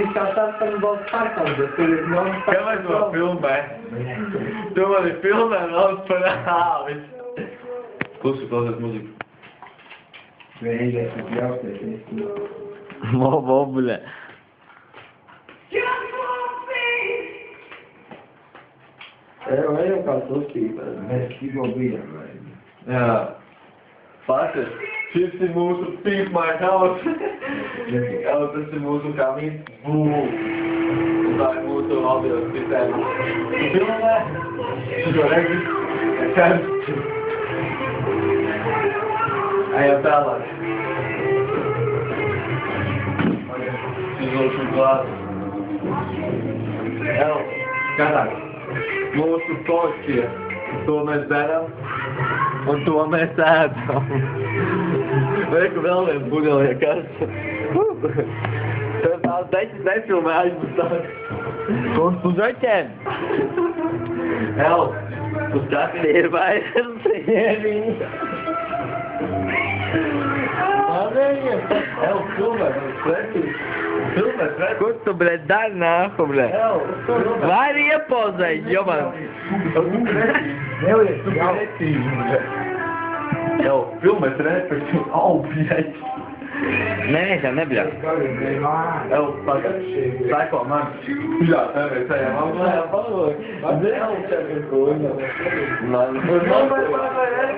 Izskatās, ka būs sarkans, bet tur ir mums... Kāpēc to filmē? Tu mani filmē daudz par āvis. Klausies muziku. Vienīgais, kas jautājums. Bля. Ejam kāds uztīpēs, mēs tikko bijām, vai? Jā. Pašas, šis ir mūsu Pimp My House. Jā, tas ir mūsu kamīns. Un tā ir mūsu audio sistēma. Tu filmē? Šo redzi? Ejam tālāk. Izlūkšu glāzi. Jau, skatās. Mūsu porcija. To mēs darām. Un to mēs ēdam. Reku vēl viens budeļie kas. Tev tās deķis nefilmē aizbūstāk. Kur tu zaķēn? El, tu skati Ir vairs sievī. El, filmē, svecīs. Filmē, svecīs. Kur tu, bļet, dari nāku, bļet? El, filmē. Vai ir iepozēt, jo man? Neliec, tu pretīvi. El, filmē, svecīs. Au, bļet. Nē, tā nebļet. El, pagad. Sako man. Jā, tā mēs ejam. Jā, pagad. El, čakar kuņa.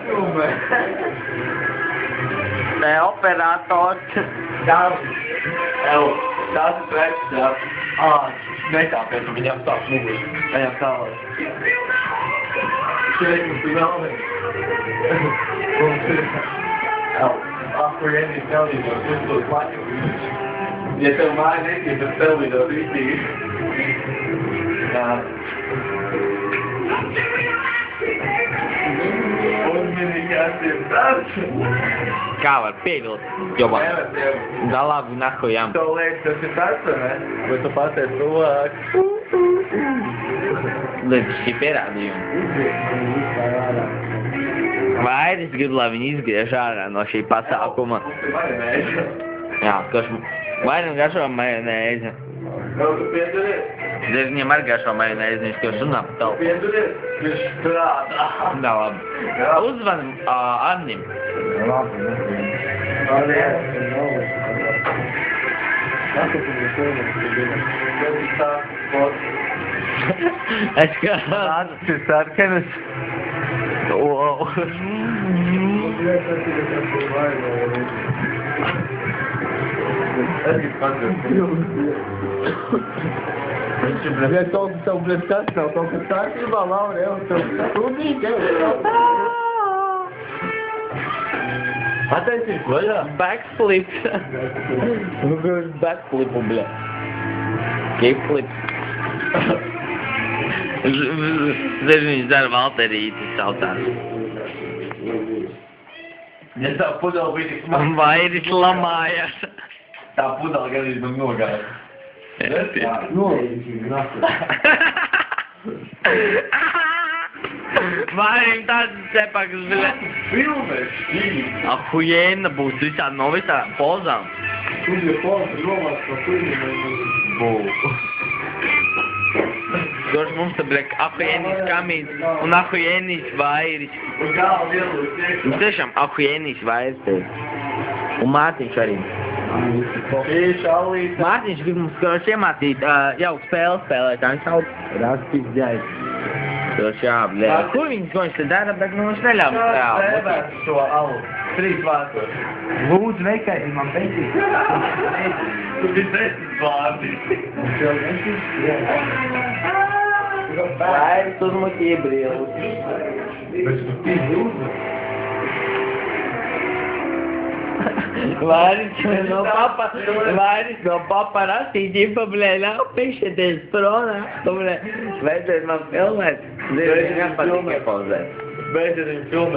Filmē. Nē, operators. El, tās ir svecīs, jā. Netāpēc viņam sāk muguļ. Ejam tālāk. Šeit mums ir vēl mums ir... El, apurieni telvīdos, uzdos maķus. Ja tev māja netiek, tad telvīdos rītīgi. Jā. Uzminīgi tāds. Kā var pievilt, jo man? Galā nahujām. Tev liekas, tas ir tāds, vai ne? Bet tu pateici cilvēks. Līdz šī pierādījuma. Vairs gribu, lai viņi izgriež ārā no šī pasākuma. Jā, kas vairāk garšo majonēzi. Jau tu piedalies? Tad viņam arī garšo majonēzi, viņš tev runā par tavu. Piedalies? Viņš strādā. Tā labi. Uzvan Annim. Labi, Es kā... Tas ir sarkanas. Wow. Es gribu padzird. Viņš ir, bļet, kaut kas tev, bļet, kas tev, kaut kas kārtībā, Laura, jau tev sūdīgi, jau. Attencies, vaļā. Backflip. Nu, kurš backflipu, bļa. Kickflip. Zinu, viņš dara Valterīti sautās. Ja tā pudela bija tik smaga. Vairis lamājas. Tā pudela gan ir man nogāja. Vairim tāds cepaks, bļa. Filmēs, šķīvi. Ahujēna būs visādi no visām pozām. Tur ir poza nomās no filmiem. Bū. Doš mums te, bļa, ahujēnīs kamīns un ahujēnīs vairis. Un galva vielos iekšā. Nu, tiešām ahujēnīs vairis te. Un Mārtiņš arī. Tieši allīte. Mārtiņš grib mums, karoči, iemācīt jauku spēli spēlēt. Tā viņš sauc Raspis Džais. Karoči, jā, bļa. Kur viņš te dara, bet nu viņš neļauj. Jā, Sēbēt šo alu. 3 vārtos. Lūdzu, nekaidi man beigīt. Tu biji 10 vārti. Vairis uzmuķīja brīlis. Bet tu pīdi uzmet. Vairis no paparazzi ģipa, bļa, nav pišķieties pronā. Bļa, vajadzēs man filmēt. Zinu, viņš nepatīk iepauzēt. Beidzot viņu filmēt.